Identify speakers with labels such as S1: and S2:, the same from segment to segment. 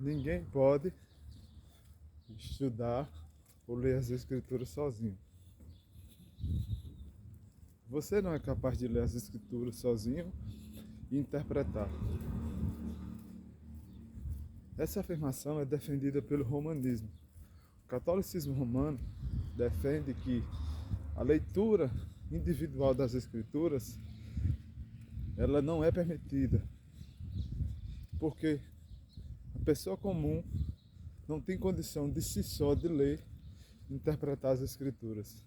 S1: Ninguém pode estudar ou ler as Escrituras sozinho. Você não é capaz de ler as Escrituras sozinho e interpretar. Essa afirmação é defendida pelo romanismo. O catolicismo romano defende que a leitura individual das Escrituras ela não é permitida, porque a pessoa comum não tem condição de si só de ler e interpretar as Escrituras.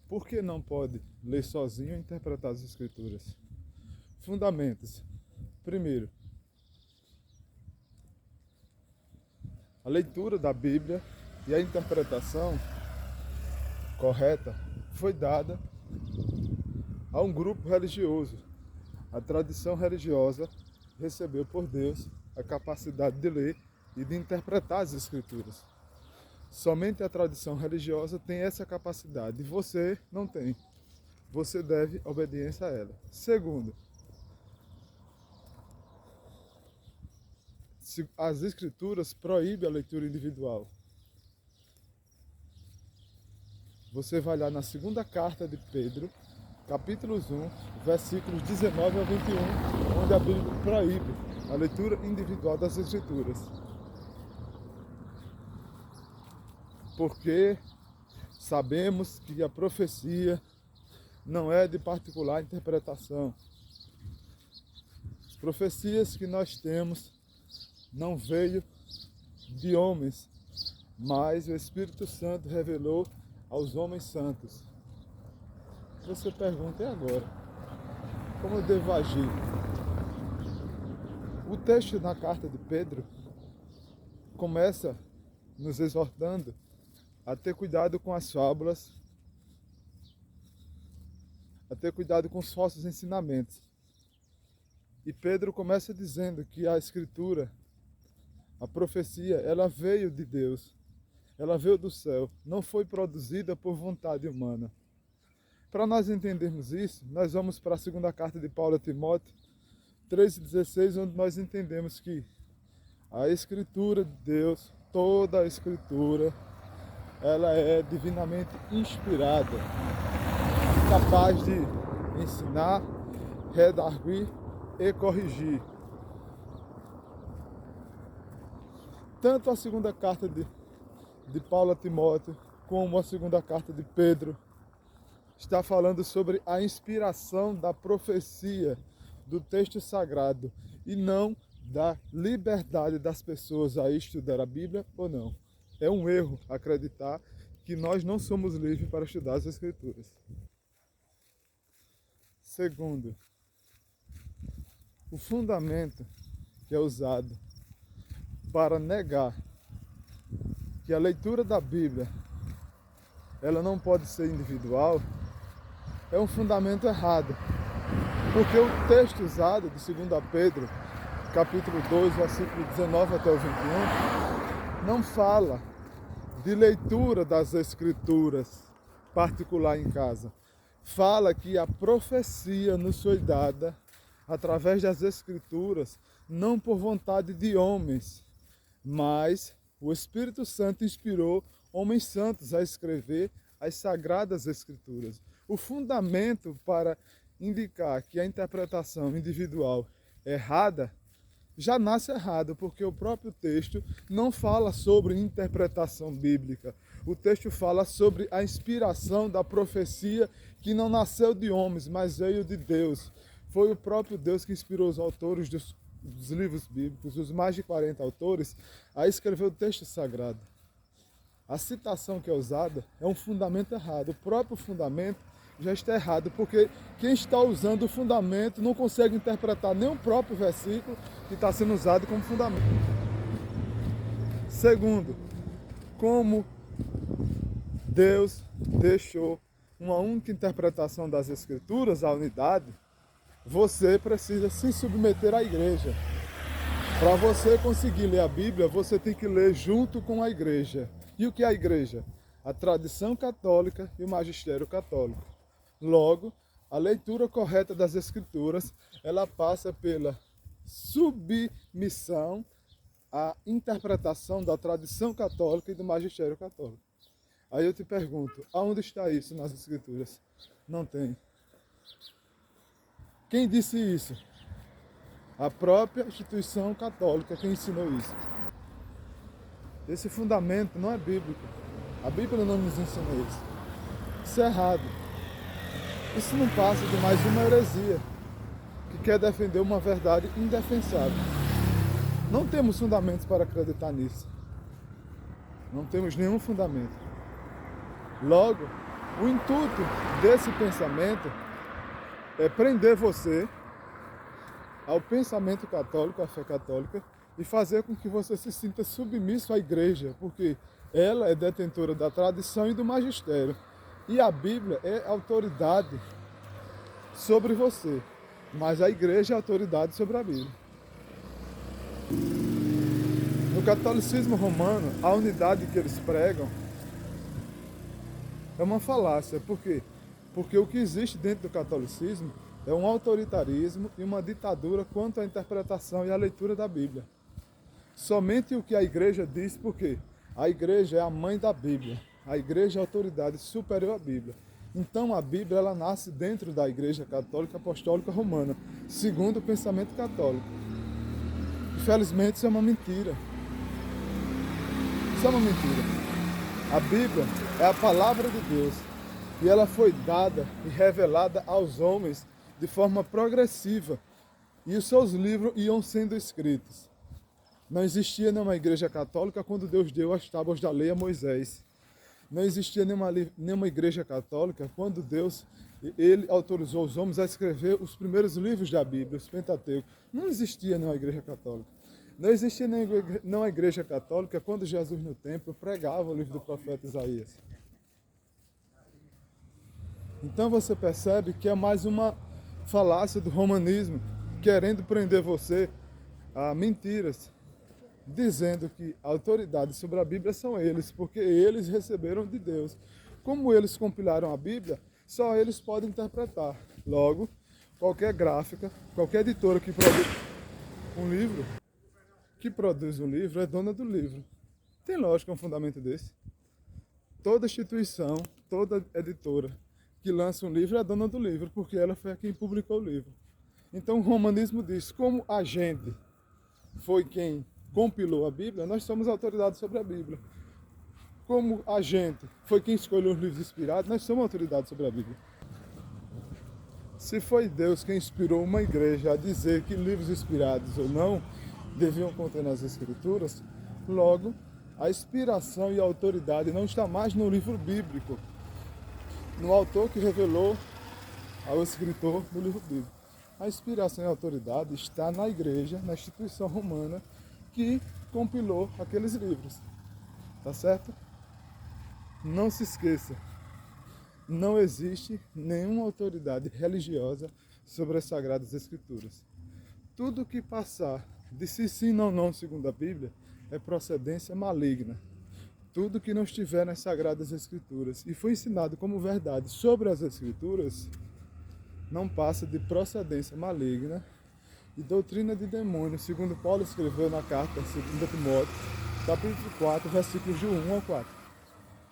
S1: Por que não pode ler sozinho e interpretar as Escrituras? Fundamentos. Primeiro, a leitura da Bíblia e a interpretação correta foi dada a um grupo religioso. A tradição religiosa recebeu por Deus a capacidade de ler e de interpretar as Escrituras. Somente a tradição religiosa tem essa capacidade e você não tem. Você deve obediência a ela. Segundo, as Escrituras proíbem a leitura individual. Você vai lá na segunda carta de Pedro, capítulos 1, versículos 19 a 21, onde a Bíblia proíbe a leitura individual das Escrituras. Porque sabemos que a profecia não é de particular interpretação. As profecias que nós temos não veio de homens, mas o Espírito Santo revelou aos homens santos. Você pergunta, e agora? Como eu devo agir? O texto na carta de Pedro começa nos exortando a ter cuidado com as fábulas, a ter cuidado com os falsos ensinamentos. E Pedro começa dizendo que a Escritura, a profecia, ela veio de Deus, ela veio do céu, não foi produzida por vontade humana. Para nós entendermos isso, nós vamos para a segunda carta de Paulo a Timóteo, 3,16, onde nós entendemos que a Escritura de Deus, toda a Escritura, ela é divinamente inspirada, capaz de ensinar, redarguir e corrigir. Tanto a segunda carta de Paulo a Timóteo, como a segunda carta de Pedro, está falando sobre a inspiração da profecia do texto sagrado e não da liberdade das pessoas a estudar a Bíblia ou não. É um erro acreditar que nós não somos livres para estudar as Escrituras. Segundo, o fundamento que é usado para negar que a leitura da Bíblia ela não pode ser individual é um fundamento errado. Porque o texto usado de 2 Pedro, capítulo 2, versículo 19 até o 21, não fala de leitura das Escrituras particular em casa. Fala que a profecia nos foi dada através das Escrituras, não por vontade de homens, mas o Espírito Santo inspirou homens santos a escrever as Sagradas Escrituras. O fundamento para indicar que a interpretação individual é errada já nasce errado, porque o próprio texto não fala sobre interpretação bíblica. O texto fala sobre a inspiração da profecia que não nasceu de homens, mas veio de Deus. Foi o próprio Deus que inspirou os autores dos livros bíblicos, os mais de 40 autores, a escrever o texto sagrado. A citação que é usada é um fundamento errado. O próprio fundamento já está errado, porque quem está usando o fundamento não consegue interpretar nem o próprio versículo que está sendo usado como fundamento. Segundo, como Deus deixou uma única interpretação das Escrituras, a unidade, você precisa se submeter à igreja. Para você conseguir ler a Bíblia, você tem que ler junto com a igreja. E o que é a igreja? A tradição católica e o magistério católico. Logo, a leitura correta das Escrituras, ela passa pela submissão à interpretação da tradição católica e do magistério católico. Aí eu te pergunto, aonde está isso nas Escrituras? Não tem. Quem disse isso? A própria instituição católica que ensinou isso. Esse fundamento não é bíblico. A Bíblia não nos ensina isso. Isso é errado. Isso não passa de mais uma heresia que quer defender uma verdade indefensável. Não temos fundamentos para acreditar nisso. Não temos nenhum fundamento. Logo, o intuito desse pensamento é prender você ao pensamento católico, à fé católica, e fazer com que você se sinta submisso à igreja, porque ela é detentora da tradição e do magistério. E a Bíblia é autoridade sobre você, mas a igreja é autoridade sobre a Bíblia. No catolicismo romano, a unidade que eles pregam é uma falácia. Por quê? Porque o que existe dentro do catolicismo é um autoritarismo e uma ditadura quanto à interpretação e à leitura da Bíblia. Somente o que a igreja diz, porque a igreja é a mãe da Bíblia. A igreja é a autoridade superior à Bíblia. Então a Bíblia ela nasce dentro da Igreja Católica Apostólica Romana, segundo o pensamento católico. Infelizmente isso é uma mentira. Isso é uma mentira. A Bíblia é a palavra de Deus e ela foi dada e revelada aos homens de forma progressiva, e os seus livros iam sendo escritos. Não existia nenhuma igreja católica quando Deus deu as tábuas da lei a Moisés. Não existia nenhuma igreja católica quando Deus ele autorizou os homens a escrever os primeiros livros da Bíblia, os Pentateuco. Não existia nenhuma igreja católica. Não existia nenhuma igreja católica quando Jesus no templo pregava o livro do profeta Isaías. Então você percebe que é mais uma falácia do romanismo, querendo prender você a mentiras, dizendo que a autoridade sobre a Bíblia são eles, porque eles receberam de Deus. Como eles compilaram a Bíblia, só eles podem interpretar. Logo, qualquer gráfica, qualquer editora que produz um livro é dona do livro. Tem lógica um fundamento desse? Toda instituição, toda editora que lança um livro é dona do livro, porque ela foi quem publicou o livro. Então o romanismo diz, como a gente foi quem compilou a Bíblia, nós somos autoridade sobre a Bíblia. Como a gente foi quem escolheu os livros inspirados, nós somos autoridade sobre a Bíblia. Se foi Deus quem inspirou uma igreja a dizer que livros inspirados ou não deviam conter nas Escrituras, logo, a inspiração e a autoridade não está mais no livro bíblico, no autor que revelou ao escritor do livro bíblico. A inspiração e a autoridade está na igreja, na instituição romana que compilou aqueles livros. Tá certo? Não se esqueça, não existe nenhuma autoridade religiosa sobre as Sagradas Escrituras. Tudo que passar de se sim, não, não, segundo a Bíblia, é procedência maligna. Tudo que não estiver nas Sagradas Escrituras e foi ensinado como verdade sobre as Escrituras, não passa de procedência maligna e doutrina de demônio, segundo Paulo escreveu na carta 2 Timóteo, capítulo 4, versículos de 1 ao 4.